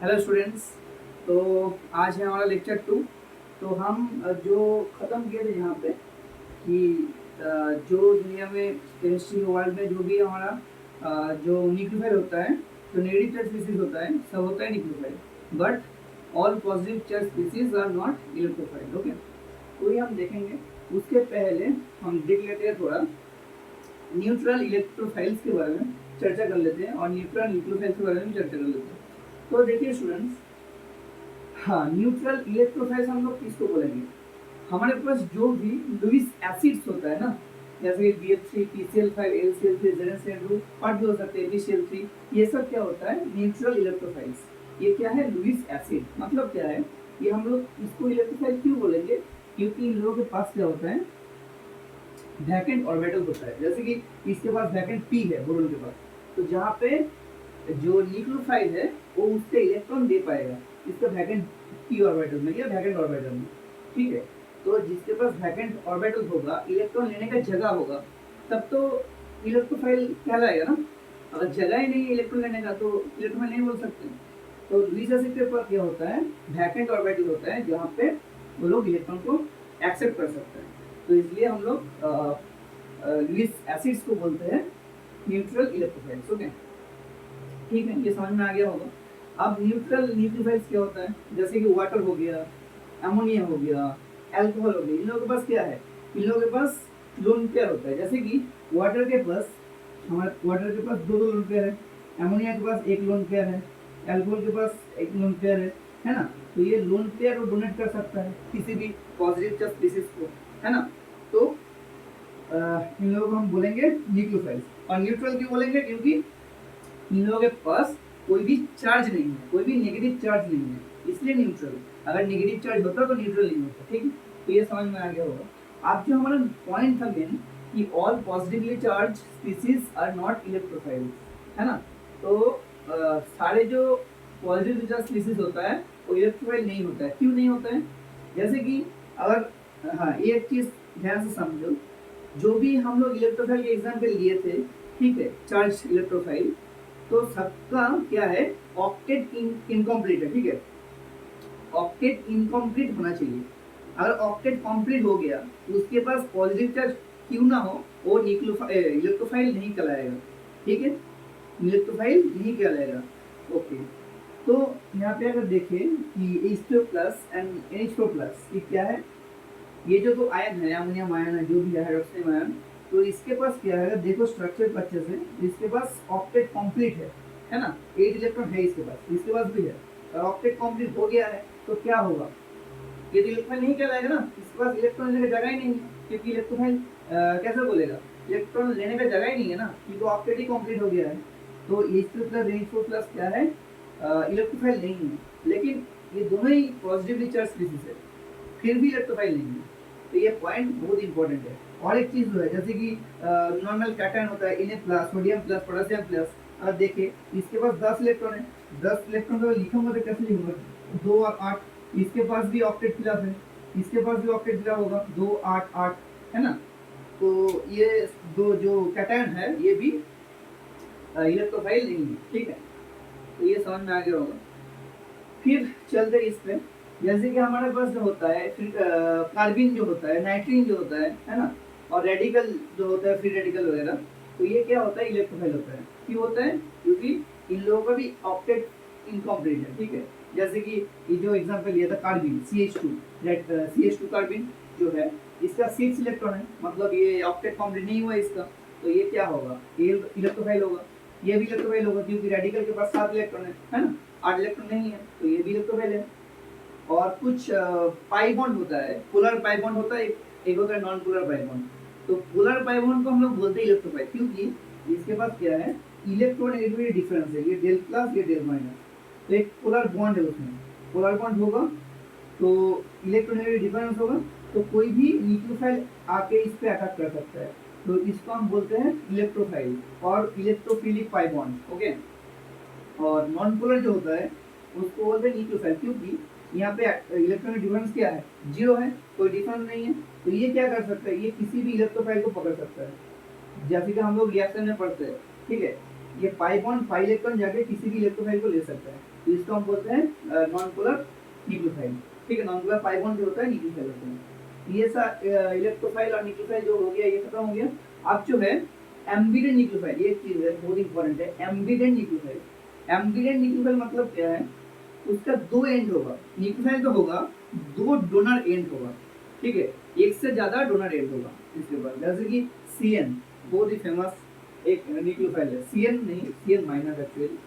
Hello students. तो आज है हमारा लेक्चर 2। तो हम जो ख़त्म किए थे यहाँ पे कि जो दुनिया में केमिस्ट्री वर्ल्ड में जो भी हमारा जो न्यूक्लियोफाइल होता है, जो नेगेटिव चार्ज स्पीसीज होता है, सब होता है nucleophile. But all positive charge species are not electrophile. Okay, तो ये हम देखेंगे। उसके पहले हम देख लेते हैं थोड़ा न्यूट्रल इलेक्ट्रोफाइल्स के बारे में चर्चा कर लेते हैं और न्यूट्रल न्यूक्लियोफाइल्स के बारे में चर्चा कर लेते हैं। तो देखिए स्टूडेंट्स, हाँ, न्यूट्रल इलेक्ट्रोफाइल्स हम लोग किसको बोलेंगे? हमारे पास जो भी लुईस एसिड्स होता है ना, जैसे कि BF3, PCl5, LCl3, ZnCl2 और भी हो सकते हैं BCl3, ये सब क्या होता है? Neutral electrophiles. ये क्या है? Lewis acid. मतलब क्या है? ये हम लोग इसको इलेक्ट्रोफाइल क्यों बोलेंगे? क्योंकि इन लोगों के पास क्या होता है? वैकेंट ऑर्बिटल होता है। जैसे कि इसके पास वैकेंट p है बोरोन के पास, तो जहाँ पे जो न्यूक्लियोफाइल है वो उससे इलेक्ट्रॉन दे पाएगा इसका वैकेंट p ऑर्बिटल में या वैकेंट ऑर्बिटल में। ठीक है, तो जिसके पास वैकेंट ऑर्बिटल होगा, इलेक्ट्रॉन लेने का जगह होगा, तब तो इलेक्ट्रोफाइल कहलाएगा ना। अगर जगह ही नहीं है इलेक्ट्रॉन लेने का तो इलेक्ट्रोफाइल नहीं बोल सकते। तो लुईस एसिड के पास क्या होता है? वैकेंट ऑर्बिटल होता है, जहाँ पे वो लोग इलेक्ट्रॉन को एक्सेप्ट कर सकते हैं। तो इसलिए हम लोग लुईस एसिड्स को बोलते हैं न्यूट्रल इलेक्ट्रोफाइल्स। ओके, ठीक है, ये समझ में आ गया होगा। अब न्यूट्रल न्यूक्लियोफाइल्स क्या होता है? जैसे कि वाटर हो गया, अमोनिया हो गया, अल्कोहल हो गया, इन लोगों के पास क्या है? इन लोगों के पास लोन पेयर होता है। जैसे कि वाटर के पास दो लोन पेयर है, अमोनिया के पास एक लोन पेयर है, अल्कोहल के पास एक लोन पेयर है ना। तो ये लोन पेयर वो डोनेट कर सकता है किसी भी पॉजिटिव चार्ज स्पीसीज को, है ना। तो इन लोगों को हम बोलेंगे न्यूक्लियोफाइल्स। और न्यूट्रल क्यों बोलेंगे? क्योंकि इन लोगों के पास कोई भी चार्ज नहीं है, कोई भी नेगेटिव चार्ज नहीं है, इसलिए न्यूट्रल। अगर नेगेटिव चार्ज होता तो न्यूट्रल नहीं होता। ठीक है, तो ये समझ में आ गया होगा। अब जो हमारा पॉइंट था मेन कि all positively charged species are not electrophiles, है ना। तो सारे जो पॉजिटिव चार्ज स्पीसीज होता है वो इलेक्ट्रोफाइल नहीं होता है। क्यों नहीं होता है? जैसे कि अगर, हाँ, ये एक चीज ध्यान से समझो, जो भी हम लोग इलेक्ट्रोफाइल के एग्जाम्पल लिए थे, ठीक है, चार्ज इलेक्ट्रोफाइल, तो सबका क्या है? ऑक्टेट इनकम्प्लीट है। ठीक है, ऑक्टेट इनकम्प्लीट होना चाहिए। अगर ऑक्टेट कंप्लीट हो गया तो उसके पास पॉजिटिव चार्ज क्यों ना हो, वो इलेक्ट्रोफाइल नहीं कहलाएगा। ठीक है, इलेक्ट्रोफाइल नहीं कहलाएगा। ओके, तो यहाँ पे अगर देखें कि H2 plus and NH4 plus, ये क्या है? ये जो तो आयन है, अमोनियम आयन है, जो भी है हाइड्रोक्सियम आयन, तो इसके पास क्या है? देखो स्ट्रक्चर को अच्छे से, इसके पास ऑक्टेट कंप्लीट है ना। 8 इलेक्ट्रॉन है इसके पास भी है। और ऑक्टेट कंप्लीट हो गया है तो क्या होगा? ये तो इलेक्ट्रोफाइल नहीं कहलाएगा ना, इसके पास इलेक्ट्रॉन लेने का जगह ही नहीं है। क्योंकि इलेक्ट्रोफाइल कैसे बोलेगा? इलेक्ट्रॉन लेने का जगह ही नहीं है ना, क्योंकि ऑक्टेट ही कंप्लीट हो गया है। तो H2 प्लस NH4 प्लस क्या है? इलेक्ट्रोफाइल नहीं है। लेकिन ये दोनों ही पॉजिटिवली चार्ज स्पीसीज है, फिर भी इलेक्ट्रोफाइल नहीं है। तो ये पॉइंट बहुत इंपॉर्टेंट है। और एक चीज जो है, जैसे कि नॉर्मल कैटायन होता है Na plus, sodium plus, potassium plus. अगर देखें इसके पास 10 इलेक्ट्रॉन है, 10 इलेक्ट्रॉन को लिखूंगा तो कैसे लिखूंगा? 2 और 8। इसके पास भी ऑक्टेट फिलअप है, इसके पास भी ऑक्टेट फिलअप होगा, 2 8 8, है ना। तो ये दो जो कैटायन है ये भी इलेक्ट्रोफाइल नहीं है। ठीक है, तो ये समझ में आ गया होगा। फिर चलते इस पे, जैसे कि हमारे पास जो होता है फिर कार्बिन जो होता है, नाइट्रीन जो होता है ना, और रेडिकल जो होता है, फ्री रेडिकल वगैरह, तो ये क्या होता है? इलेक्ट्रोफाइल होता है। क्यों होता है? क्योंकि इन लोगों का भी ऑक्टेट इनकम्प्लीट है। ठीक है, जैसे कि ये जो एग्जांपल लिया था कार्बिन CH2, CH2 कार्बिन जो है, इसका 6 इलेक्ट्रॉन है, मतलब ये ऑक्टेट कंप्लीट नहीं हुआ इसका। तो ये क्या होगा? ये इलेक्ट्रोफाइल होगा। ये भी इलेक्ट्रोफाइल होगा क्योंकि रेडिकल के पास 7 इलेक्ट्रॉन है ना, 8 इलेक्ट्रॉन नहीं है, तो ये भी इलेक्ट्रोफाइल है। और कुछ पाई बॉन्ड होता है, पोलर पाई बॉन्ड होता है, एक होता है नॉन पोलर पाई बॉन्ड। तो पोलर पाई बॉन्ड को हम लोग बोलते हैं इलेक्ट्रोफाइल, क्योंकि इसके पास क्या है? इलेक्ट्रोनेगेटिविटी डिफरेंस है, ये डेल प्लस, ये डेल माइनस। तो एक पोलर बॉन्ड है, उसमें पोलर बॉन्ड होगा तो इलेक्ट्रोनेगेटिव डिफरेंस होगा, तो कोई भी न्यूक्लियोफाइल आके इस पे अटैक कर सकता है। तो इसको हम बोलते हैं इलेक्ट्रोफाइल और इलेक्ट्रोफिलिक पाई बॉन्ड। ओके, और नॉन पोलर जो होता है उसको बोलते हैं न्यूक्लियोफाइल, क्योंकि यहाँ पे इलेक्ट्रॉनिक डिफरेंस क्या है? 0 है, कोई डिफरेंस नहीं है। तो ये क्या कर सकता है? ये किसी भी इलेक्ट्रोफाइल को पकड़ सकता है, जैसे कि हम लोग रिएक्शन में पढ़ते हैं। ठीक है, ये पाई बॉन्ड 5 इलेक्ट्रॉन जाके किसी भी इलेक्ट्रोफाइल को ले सकता है। तो इसको हम बोलते हैं नॉन पोलर न्यूक्लियोफाइल। ठीक है, नॉन पोलर पाई बॉन्ड जो होता है न्यूक्लियोफाइल होता है। ये सा इलेक्ट्रोफाइल और न्यूक्लियोफाइल जो हो गया ये खत्म हो गया। अब जो है एम्बिडेंट न्यूक्लियोफाइल, ये एक चीज है बहुत इंपॉर्टेंट है, एम्बिडेंट न्यूक्लियोफाइल। एम्बिडेंट न्यूक्लियोफाइल मतलब क्या है, उसका दो एंड होगा, न्यूक्लियोफाइल तो होगा, दो डोनर एंड होगा। ठीक है, एक से ज्यादा डोनर एंड होगा इसके बाद, जैसे कि सीएन बहुत ही फेमस एक न्यूक्लियोफाइल है, सीएन नहीं सीएन माइनस एक्चुअली।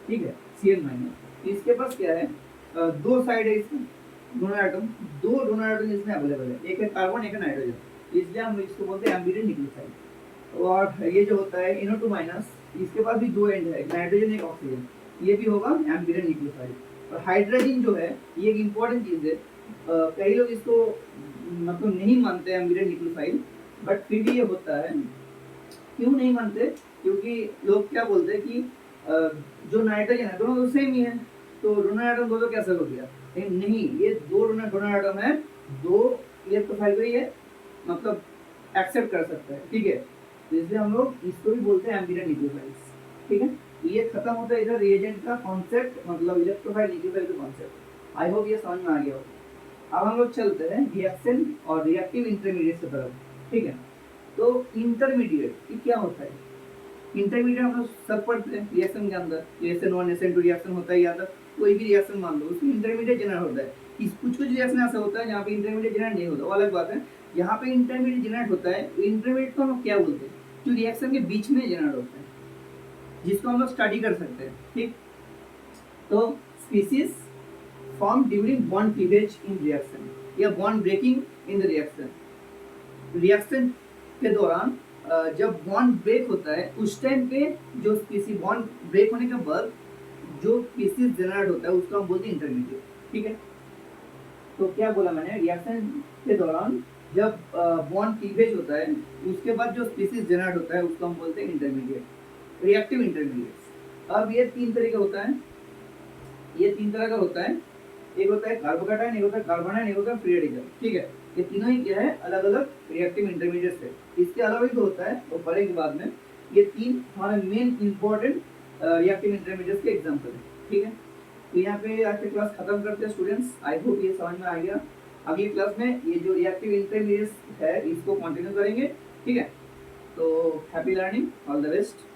ठीक है, सीएन माइनस। इसके पास क्या है, दो साइड है इसमें, डोनर एटम, दो डोनर एटम इसमें अवेलेबल है, एक है कार्बन एक है नाइट्रोजन, इसलिए हम इसको बोलते हैं एम्बिडेंट न्यूक्लियोफाइल। और ये जो होता है NO2 माइनस, इसके पास भी दो एंड है, एक नाइट्रोजन एक ऑक्सीजन, ये भी होगा एम्बिडेंट न्यूक्लियोफाइल। और हाइड्रोजन जो है ये एक इम्पॉर्टेंट चीज है, कई लोग इसको मतलब नहीं मानते हैं एम्बिडेंट न्यूक्लियोफाइल, बट फिर भी ये होता है। क्यों नहीं मानते, क्योंकि लोग क्या बोलते हैं कि जो नाइट्रोजन है दोनों तो सेम ही है, तो डोनर एटम दो तो कैसे हो गया, लेकिन नहीं, ये दो डोनर एटम है, दो इलेक्ट्रोफाइल को ये मतलब एक्सेप्ट कर सकता है। ठीक है, तो इसलिए हम लोग इसको भी बोलते हैं एम्बिडेंट न्यूक्लियोफाइल्स। ठीक है, ये खत्म होता है इधर रिएजेंट का कॉन्सेप्ट, मतलब इलेक्ट्रोफाइल न्यूक्लियोफाइल का कॉन्सेप्ट। आई होप ये समझ में आ गया हो। अब हम लोग चलते हैं रिएक्शन और रिएक्टिव इंटरमीडिएट की तरफ। ठीक है, तो इंटरमीडिएट ये क्या होता है, इंटरमीडिएट हम लोग सब पढ़ते हैं रिएक्शन के अंदर, SN1 SN2 रिएक्शन होता है, या तो कोई भी रिएक्शन मान लो उसमें इंटरमीडिएट जनरेट होता है। इस कुछ रिएक्शन ऐसा होता है जहाँ पे इंटरमीडिएट जनरेट नहीं होता, वो अलग बात है। यहाँ पे इंटरमीडिएट जनरेट होता है, इंटरमीडिएट को हम लोग क्या बोलते हैं, जो रिएक्शन के बीच में जनरेट होता है, जिसको हम लोग स्टडी कर सकते हैं। ठीक, तो species form during bond cleavage in reaction या bond breaking in the reaction. Reaction के दौरान जब बॉन्ड ब्रेक होता है उस टाइम पे जो स्पीसीज बॉन्ड ब्रेक होने के बाद जो स्पीसीज जनरेट होता है उसको हम बोलते हैं इंटरमीडिएट। ठीक है, तो क्या बोला मैंने, रिएक्शन के दौरान जब बॉन्ड क्लीवेज होता है उसके बाद जो स्पीसीज जनरेट होता है उसको हम बोलते हैं इंटरमीडिएट, रिएक्टिव इंटरमीडिएट। अब ये तीन तरह का होता है, ये तीन तरह का होता है, एक होता है कार्बोकैटायन, एक होता है कार्बोनाइन, एक होता है फ्री रेडिकल। ठीक है, ये तीनों ही क्या है, अलग अलग रिएक्टिव इंटरमीडिएट्स है। इसके अलावा भी तो होता है, वो पढ़ेंगे बाद में। ये तीन हमारे मेन इंपॉर्टेंट रिएक्टिव इंटरमीडिएट्स के एग्जांपल है। ठीक है, तो यहाँ पे आज की क्लास खत्म करते हैं स्टूडेंट्स। आई होप ये समझ में आ गया। अगली क्लास में ये जो रिएक्टिव इंटरमीडिएट्स है इसको कंटिन्यू करेंगे। ठीक है, तो happy learning, all the best.